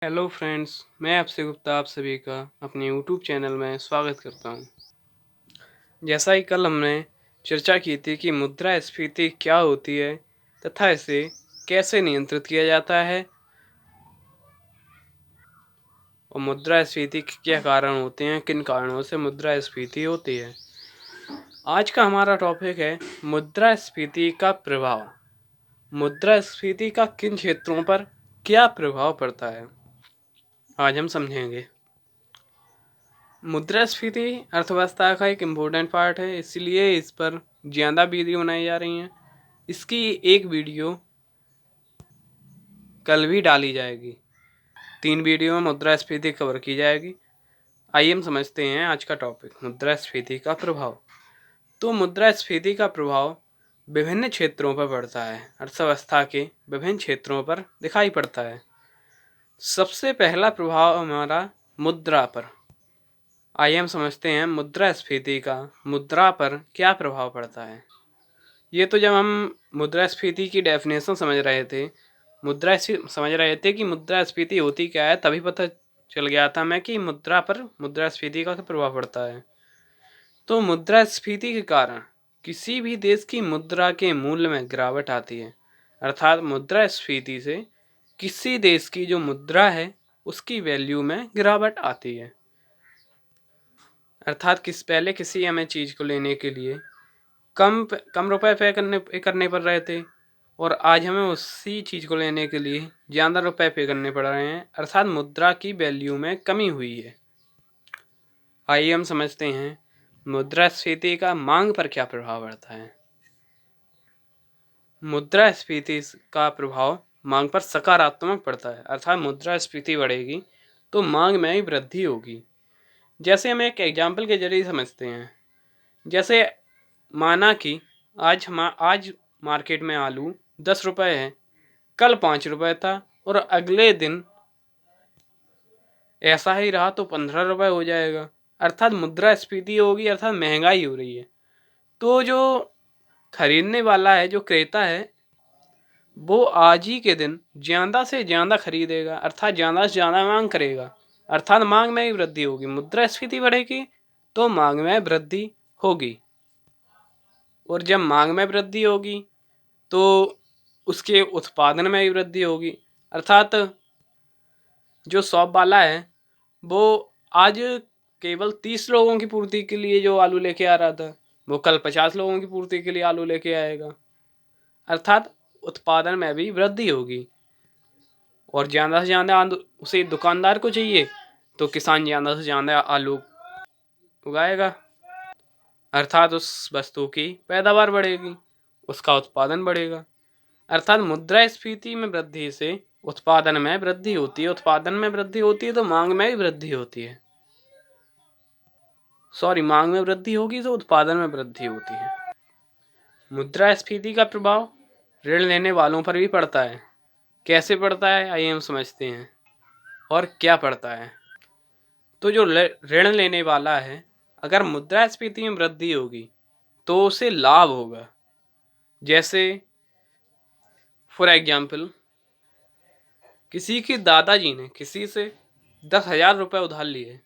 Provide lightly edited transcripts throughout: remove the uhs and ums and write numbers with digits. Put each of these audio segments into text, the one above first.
Hello friends, मैं आपसे गुप्ता आप सभी का अपने यूट्यूब चैनल में स्वागत करता हूं। जैसा कि कल हमने चर्चा की थी कि मुद्रास्फीति क्या होती है तथा इसे कैसे नियंत्रित किया जाता है और मुद्रास्फीति के क्या कारण होते हैं, किन कारणों से मुद्रास्फीति होती है। आज का हमारा टॉपिक है मुद्रास्फीति का प्रभाव। मुद्रास्फीति का किन क्षेत्रों पर क्या प्रभाव पड़ता है, आज हम समझेंगे। मुद्रास्फीति अर्थव्यवस्था का एक इम्पोर्टेंट पार्ट है, इसलिए इस पर ज़्यादा वीडियो बनाई जा रही हैं। इसकी एक वीडियो कल भी डाली जाएगी। 3 वीडियो में मुद्रास्फीति कवर की जाएगी। आइए हम समझते हैं आज का टॉपिक, मुद्रास्फीति का प्रभाव। तो मुद्रास्फीति का प्रभाव विभिन्न क्षेत्रों पर पड़ता है, अर्थव्यवस्था के विभिन्न क्षेत्रों पर दिखाई पड़ता है। सबसे पहला प्रभाव हमारा मुद्रा पर। आइए हम समझते हैं मुद्रास्फीति का मुद्रा पर क्या प्रभाव पड़ता है। ये तो जब हम मुद्रास्फीति की डेफिनेशन समझ रहे थे कि मुद्रास्फीति होती क्या है, तभी पता चल गया था मैं कि मुद्रा पर मुद्रास्फीति का क्या प्रभाव पड़ता है। तो मुद्रास्फीति के कारण किसी भी देश की मुद्रा के मूल्य में गिरावट आती है। अर्थात मुद्रास्फीति से किसी देश की जो मुद्रा है उसकी वैल्यू में गिरावट आती है। अर्थात पहले किसी हमें चीज़ को लेने के लिए कम रुपए पे करने पड़ रहे थे और आज हमें उसी चीज़ को लेने के लिए ज़्यादा रुपए पे करने पड़ रहे हैं। अर्थात मुद्रा की वैल्यू में कमी हुई है। आइए हम समझते हैं मुद्रास्फीति का मांग पर क्या प्रभाव पड़ता है। मुद्रास्फीति का प्रभाव मांग पर सकारात्मक पड़ता है। अर्थात मुद्रास्फीति बढ़ेगी तो मांग में ही वृद्धि होगी। जैसे हम एक एग्जाम्पल के जरिए समझते हैं। जैसे माना कि आज मार्केट में आलू 10 रुपये है, कल 5 रुपये था और अगले दिन ऐसा ही रहा तो 15 रुपये हो जाएगा। अर्थात मुद्रास्फीति होगी, अर्थात महंगाई हो रही है। तो जो खरीदने वाला है, जो क्रेता है, वो आज ही के दिन ज़्यादा से ज़्यादा खरीदेगा, अर्थात ज़्यादा से ज़्यादा मांग करेगा। अर्थात मांग में ही वृद्धि होगी। मुद्रास्फीति बढ़ेगी तो मांग में वृद्धि होगी और जब मांग में वृद्धि होगी तो उसके उत्पादन में भी वृद्धि होगी। अर्थात जो शॉप वाला है वो आज केवल 30 लोगों की पूर्ति के लिए जो आलू लेके आ रहा था, वो कल 50 लोगों की पूर्ति के लिए आलू लेके आएगा। अर्थात उत्पादन में भी वृद्धि होगी और ज़्यादा से ज़्यादा उसे दुकानदार को चाहिए तो किसान ज़्यादा से ज़्यादा आलू उगाएगा। अर्थात उस वस्तु की पैदावार बढ़ेगी, उसका उत्पादन बढ़ेगा। अर्थात मुद्रास्फीति में वृद्धि से उत्पादन में वृद्धि होती है, उत्पादन में वृद्धि होती है तो मांग में भी वृद्धि होती है। मांग में वृद्धि होगी तो उत्पादन में वृद्धि होती है। मुद्रास्फीति का प्रभाव ऋण लेने वालों पर भी पड़ता है। कैसे पड़ता है, आइए हम समझते हैं और क्या पड़ता है। तो जो ऋण लेने वाला है, अगर मुद्रास्फीति में वृद्धि होगी तो उसे लाभ होगा। जैसे फॉर एग्जाम्पल, किसी के दादाजी ने किसी से 10,000 रुपये उधार लिए,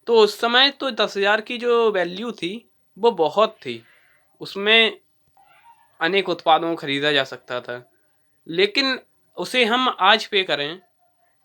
तो उस समय तो 10,000 की जो वैल्यू थी वो बहुत थी, उसमें अनेक उत्पादों को खरीदा जा सकता था। लेकिन उसे हम आज पे करें,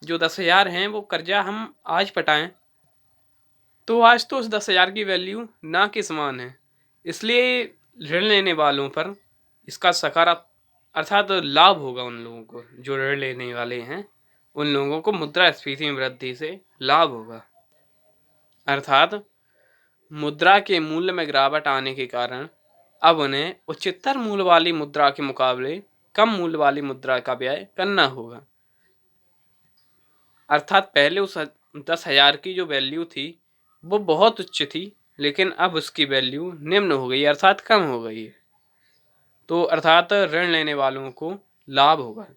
जो 10,000 हैं वो कर्जा हम आज पटाएं, तो आज तो उस 10,000 की वैल्यू ना के समान है। इसलिए ऋण लेने वालों पर इसका सकारात्मक अर्थात लाभ होगा। उन लोगों को जो ऋण लेने वाले हैं उन लोगों को मुद्रास्फीति में वृद्धि से लाभ होगा। अर्थात मुद्रा के मूल्य में गिरावट आने के कारण अब उन्हें उच्चतर मूल्य वाली मुद्रा के मुकाबले कम मूल्य वाली मुद्रा का व्यय करना होगा। अर्थात पहले उस 10,000 की जो वैल्यू थी वो बहुत उच्च थी, लेकिन अब उसकी वैल्यू निम्न हो गई, अर्थात कम हो गई है। तो अर्थात ऋण लेने वालों को लाभ होगा।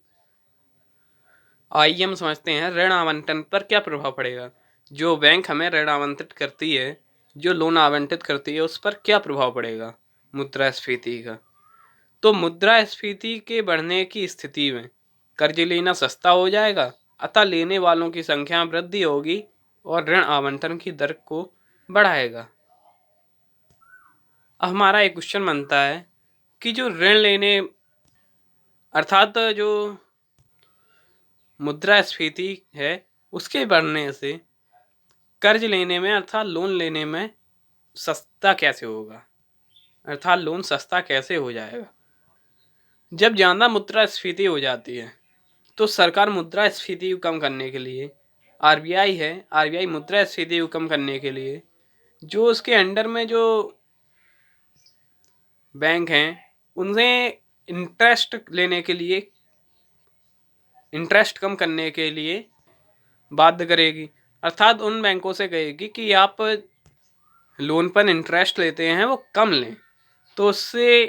आइए हम समझते हैं ऋण आवंटन पर क्या प्रभाव पड़ेगा। जो बैंक हमें ऋण आवंटित करती है, जो लोन आवंटित करती है, उस पर क्या प्रभाव पड़ेगा मुद्रास्फीति का। तो मुद्रास्फीति के बढ़ने की स्थिति में कर्ज लेना सस्ता हो जाएगा, अतः लेने वालों की संख्या में वृद्धि होगी और ऋण आवंटन की दर को बढ़ाएगा। अब हमारा एक क्वेश्चन बनता है कि जो ऋण लेने अर्थात जो मुद्रास्फीति है उसके बढ़ने से कर्ज लेने में अर्थात लोन लेने में सस्ता कैसे होगा, अर्थात लोन सस्ता कैसे हो जाएगा। जब ज़्यादा मुद्रास्फीति हो जाती है तो सरकार मुद्रास्फीति को कम करने के लिए आरबीआई है, आरबीआई मुद्रास्फीति को कम करने के लिए जो उसके अंडर में जो बैंक हैं उनसे इंटरेस्ट लेने के लिए, इंटरेस्ट कम करने के लिए बाध्य करेगी। अर्थात उन बैंकों से कहेगी कि आप लोन पर इंटरेस्ट लेते हैं वो कम लें, तो उससे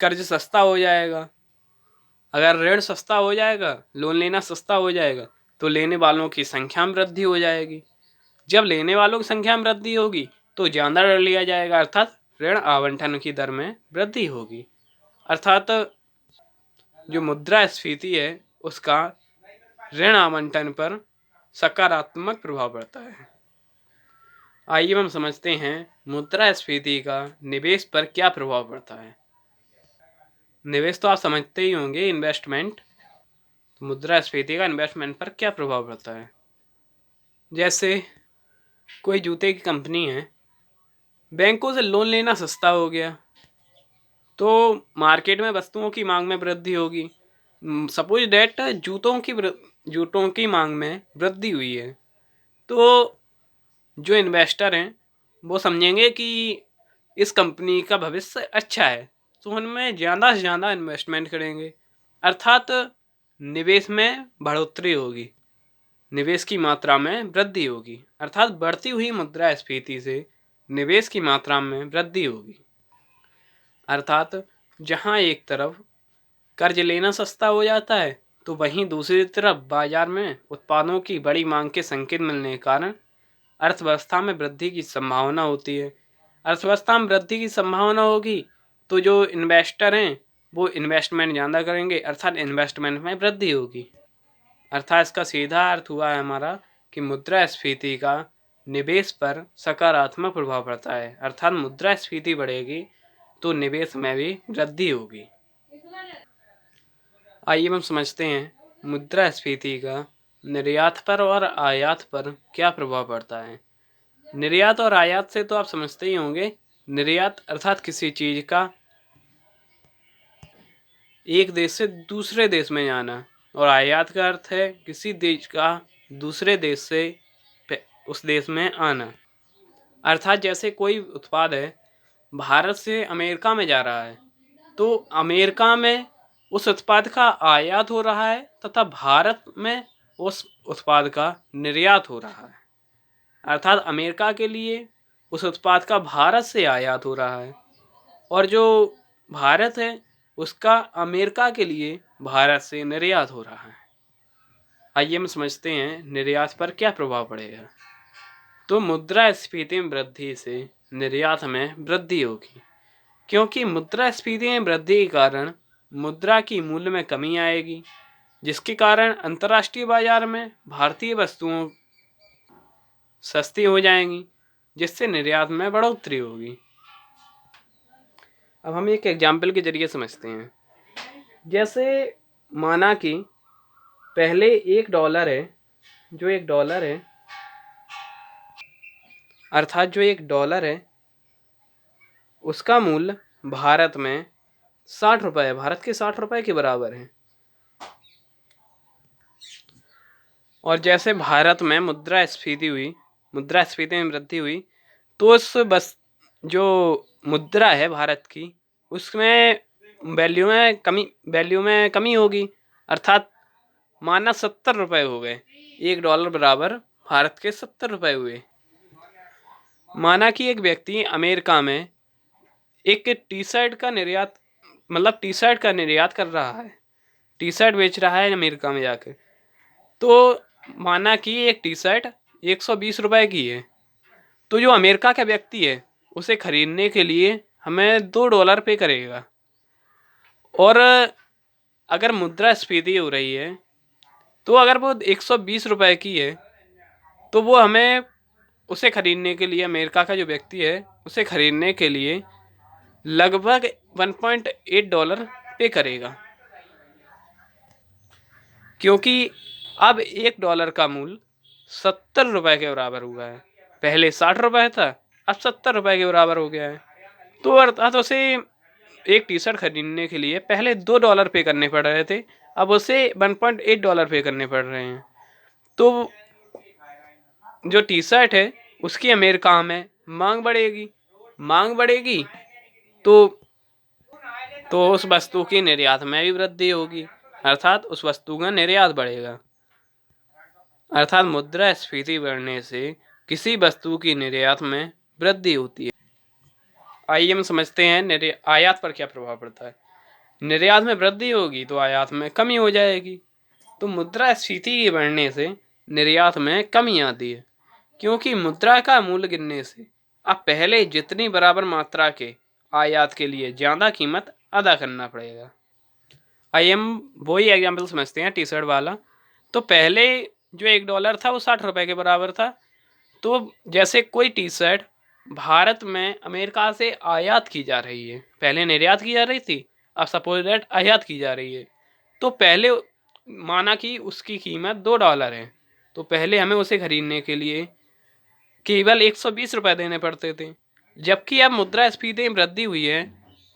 कर्ज सस्ता हो जाएगा। अगर ऋण सस्ता हो जाएगा, लोन लेना सस्ता हो जाएगा, तो लेने वालों की संख्या में वृद्धि हो जाएगी। जब लेने वालों की संख्या में वृद्धि होगी तो ज़्यादा ऋण लिया जाएगा, अर्थात ऋण आवंटन की दर में वृद्धि होगी। अर्थात जो मुद्रास्फीति है उसका ऋण आवंटन पर सकारात्मक प्रभाव पड़ता है। आइए हम समझते हैं मुद्रास्फीति का निवेश पर क्या प्रभाव पड़ता है। निवेश तो आप समझते ही होंगे, इन्वेस्टमेंट। मुद्रास्फीति का इन्वेस्टमेंट पर क्या प्रभाव पड़ता है। जैसे कोई जूते की कंपनी है, बैंकों से लोन लेना सस्ता हो गया तो मार्केट में वस्तुओं की मांग में वृद्धि होगी। सपोज डेट जूतों की मांग में वृद्धि हुई है तो जो इन्वेस्टर हैं वो समझेंगे कि इस कंपनी का भविष्य अच्छा है, तो उनमें ज़्यादा से ज़्यादा इन्वेस्टमेंट करेंगे, अर्थात निवेश में बढ़ोतरी होगी, निवेश की मात्रा में वृद्धि होगी। अर्थात बढ़ती हुई मुद्रास्फीति से निवेश की मात्रा में वृद्धि होगी। अर्थात जहां एक तरफ कर्ज लेना सस्ता हो जाता है तो वहीं दूसरी तरफ बाजार में उत्पादों की बड़ी मांग के संकेत मिलने के कारण अर्थव्यवस्था में वृद्धि की संभावना होती है। अर्थव्यवस्था में वृद्धि की संभावना होगी तो जो इन्वेस्टर हैं वो इन्वेस्टमेंट ज़्यादा करेंगे, अर्थात इन्वेस्टमेंट में वृद्धि होगी। अर्थात इसका सीधा अर्थ हुआ है हमारा कि मुद्रास्फीति का निवेश पर सकारात्मक प्रभाव पड़ता है, अर्थात मुद्रास्फीति बढ़ेगी तो निवेश में भी वृद्धि होगी। आइए हम समझते हैं मुद्रास्फीति का निर्यात पर और आयात पर क्या प्रभाव पड़ता है। निर्यात और आयात से तो आप समझते ही होंगे। निर्यात अर्थात किसी चीज़ का एक देश से दूसरे देश में जाना, और आयात का अर्थ है किसी देश का दूसरे देश से उस देश में आना। अर्थात जैसे कोई उत्पाद है भारत से अमेरिका में जा रहा है तो अमेरिका में उस उत्पाद का आयात हो रहा है तथा भारत में उस उत्पाद का निर्यात हो रहा है। अर्थात अमेरिका के लिए उस उत्पाद का भारत से आयात हो रहा है और जो भारत है उसका अमेरिका के लिए भारत से निर्यात हो रहा है। आइए हम समझते हैं निर्यात पर क्या प्रभाव पड़ेगा। तो मुद्रास्फीति में वृद्धि से निर्यात में वृद्धि होगी, क्योंकि मुद्रास्फीति में वृद्धि के कारण मुद्रा की मूल्य में कमी आएगी, जिसके कारण अंतर्राष्ट्रीय बाजार में भारतीय वस्तुओं सस्ती हो जाएंगी, जिससे निर्यात में बढ़ोतरी होगी। अब हम एक एग्जाम्पल के जरिए समझते हैं। जैसे माना कि पहले $1 है, अर्थात जो $1 है उसका मूल्य भारत में 60 रुपये है, भारत के 60 रुपये के बराबर है। और जैसे भारत में मुद्रास्फीति में वृद्धि हुई तो उस जो मुद्रा है भारत की उसमें वैल्यू में कमी होगी। अर्थात माना 70 रुपये हो गए, $1 बराबर भारत के 70 रुपये हुए। माना कि एक व्यक्ति अमेरिका में एक टी शर्ट का निर्यात कर रहा है, टी शर्ट बेच रहा है अमेरिका में जाकर। तो माना कि एक टी शर्ट 120 रुपये की है, तो जो अमेरिका का व्यक्ति है उसे खरीदने के लिए हमें $2 पे करेगा। और अगर मुद्रास्फीति हो रही है तो अगर वो 120 रुपए की है तो वो हमें उसे खरीदने के लिए, अमेरिका का जो व्यक्ति है उसे खरीदने के लिए लगभग $1.8 पे करेगा, क्योंकि अब $1 का मूल्य 70 रुपए के बराबर हुआ है। पहले 60 रुपए था, अब 70 रुपए के बराबर हो गया है। तो अर्थात उसे एक टी शर्ट खरीदने के लिए पहले $2 पे करने पड़ रहे थे, अब उसे $1.8 पे करने पड़ रहे हैं। तो जो टी शर्ट है उसकी अमेरिका में मांग बढ़ेगी, मांग बढ़ेगी तो उस वस्तु की निर्यात में भी वृद्धि होगी, अर्थात उस वस्तु का निर्यात बढ़ेगा। अर्थात मुद्रास्फीति बढ़ने से किसी वस्तु की निर्यात में वृद्धि होती है। आइए हम समझते हैं आयात पर क्या प्रभाव पड़ता है। निर्यात में वृद्धि होगी तो आयात में कमी हो जाएगी। तो मुद्रास्फीति के बढ़ने से निर्यात में कमी आती है, क्योंकि मुद्रा का मूल्य गिरने से अब पहले जितनी बराबर मात्रा के आयात के लिए ज़्यादा कीमत अदा करना पड़ेगा। आइए हम वही एग्जाम्पल समझते हैं टी शर्ट वाला। तो पहले जो $1 था वो 60 रुपए के बराबर था। तो जैसे कोई टी शर्ट भारत में अमेरिका से आयात की जा रही है, पहले निर्यात की जा रही थी, अब सपोज दैट आयात की जा रही है। तो पहले माना कि उसकी कीमत $2 है, तो पहले हमें उसे खरीदने के लिए केवल 120 रुपये देने पड़ते थे। जबकि अब मुद्रास्फीति में वृद्धि हुई है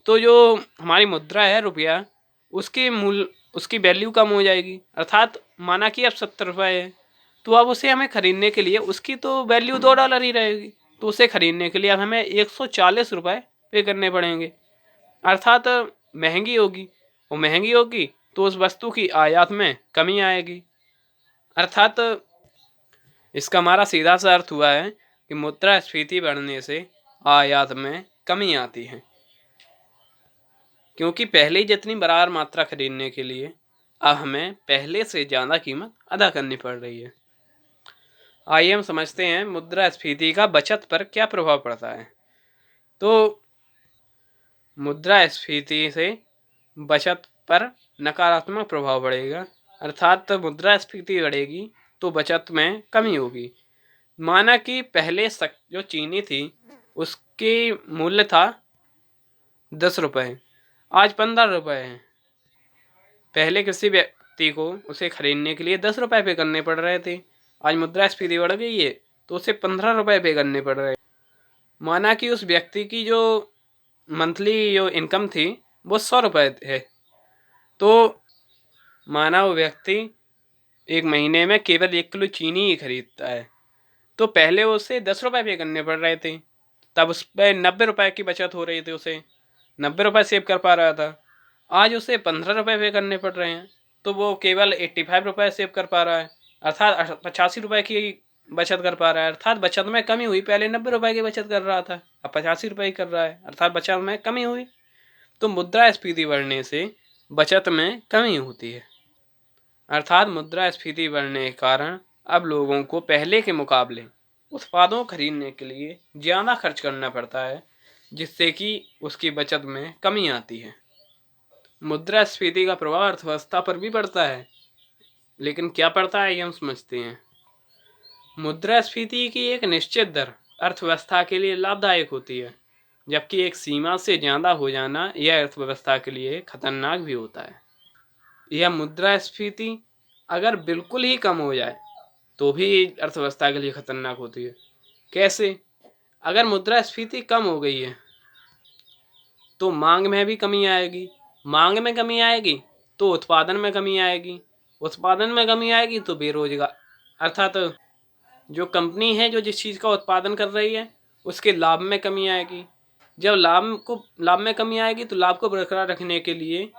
तो जो हमारी मुद्रा है रुपया, उसके मूल्य, उसकी वैल्यू कम हो जाएगी। अर्थात माना कि अब 70 रुपये है, तो अब उसे हमें खरीदने के लिए उसकी तो वैल्यू $2 ही रहेगी। तो उसे खरीदने के लिए अब हमें 140 रुपये पे करने पड़ेंगे, अर्थात महंगी होगी। और महंगी होगी तो उस वस्तु की आयात में कमी आएगी। अर्थात इसका हमारा सीधा सा अर्थ हुआ है कि मुद्रास्फीति बढ़ने से आयात में कमी आती है, क्योंकि पहले ही जितनी बराबर मात्रा खरीदने के लिए अब हमें पहले से ज़्यादा कीमत अदा करनी पड़ रही है। आइए हम समझते हैं मुद्रास्फीति का बचत पर क्या प्रभाव पड़ता है। तो मुद्रास्फीति से बचत पर नकारात्मक प्रभाव पड़ेगा, अर्थात मुद्रास्फीति बढ़ेगी तो बचत में कमी होगी। माना कि पहले जो चीनी थी उसकी मूल्य था 10 रुपये, आज 15 रुपये है। पहले किसी व्यक्ति को उसे खरीदने के लिए 10 रुपये पे करने पड़ रहे थे, आज मुद्रास्फीति बढ़ गई है तो उसे 15 रुपये पे करने पड़ रहे हैं। माना कि उस व्यक्ति की जो मंथली जो इनकम थी वो 100 रुपये है, तो माना वो व्यक्ति एक महीने में केवल 1 किलो चीनी ही खरीदता है, तो पहले उसे 10 रुपये पे करने पड़ रहे थे, तब उस पर 90 रुपये की बचत हो रही थी, उसे 90 रुपये सेव कर पा रहा था। आज उसे 15 रुपये पे करने पड़ रहे हैं तो वो केवल 85 रुपये सेव कर पा रहा है, अर्थात 85 रुपये की बचत कर पा रहा है। अर्थात बचत में कमी हुई, पहले 90 रुपये की बचत कर रहा था, अब 85 रुपये ही कर रहा है, अर्थात बचत में कमी हुई। तो मुद्रास्फीति बढ़ने से बचत में कमी होती है, अर्थात मुद्रास्फीति बढ़ने के कारण अब लोगों को पहले के मुकाबले उत्पादों खरीदने के लिए ज़्यादा खर्च करना पड़ता है, जिससे कि उसकी बचत में कमी आती है। मुद्रास्फीति का प्रभाव अर्थव्यवस्था पर भी पड़ता है, लेकिन क्या पड़ता है ये हम समझते हैं। मुद्रास्फीति की एक निश्चित दर अर्थव्यवस्था के लिए लाभदायक होती है, जबकि एक सीमा से ज़्यादा हो जाना यह अर्थव्यवस्था के लिए खतरनाक भी होता है। यह मुद्रास्फीति अगर बिल्कुल ही कम हो जाए तो भी अर्थव्यवस्था के लिए खतरनाक होती है। कैसे? अगर मुद्रास्फीति कम हो गई है तो मांग में भी कमी आएगी, मांग में कमी आएगी तो उत्पादन में कमी आएगी, उत्पादन में कमी आएगी तो बेरोजगार, अर्थात जो कंपनी है जो जिस चीज़ का उत्पादन कर रही है उसके लाभ में कमी आएगी। जब लाभ में कमी आएगी तो लाभ को बरकरार रखने के लिए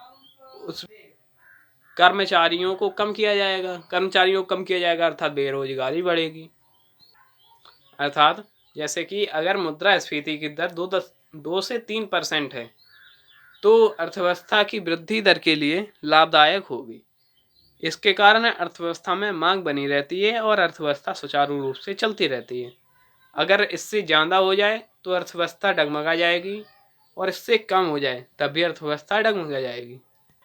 उस कर्मचारियों को कम किया जाएगा, अर्थात बेरोजगारी बढ़ेगी। अर्थात जैसे कि अगर मुद्रास्फीति की दर 2 से 3% है तो अर्थव्यवस्था की वृद्धि दर के लिए लाभदायक होगी। इसके कारण अर्थव्यवस्था में मांग बनी रहती है और अर्थव्यवस्था सुचारू रूप से चलती रहती है। अगर इससे ज़्यादा हो जाए तो अर्थव्यवस्था डगमगा जाएगी, और इससे कम हो जाए तब भी अर्थव्यवस्था डगमगा जाएगी,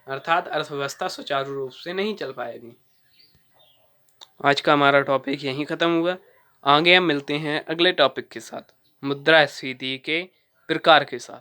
अर्थात अर्थव्यवस्था सुचारू रूप से नहीं चल पाएगी। आज का हमारा टॉपिक यहीं ख़त्म हुआ। आगे हम मिलते हैं अगले टॉपिक के साथ, मुद्रास्फीति के प्रकार के साथ।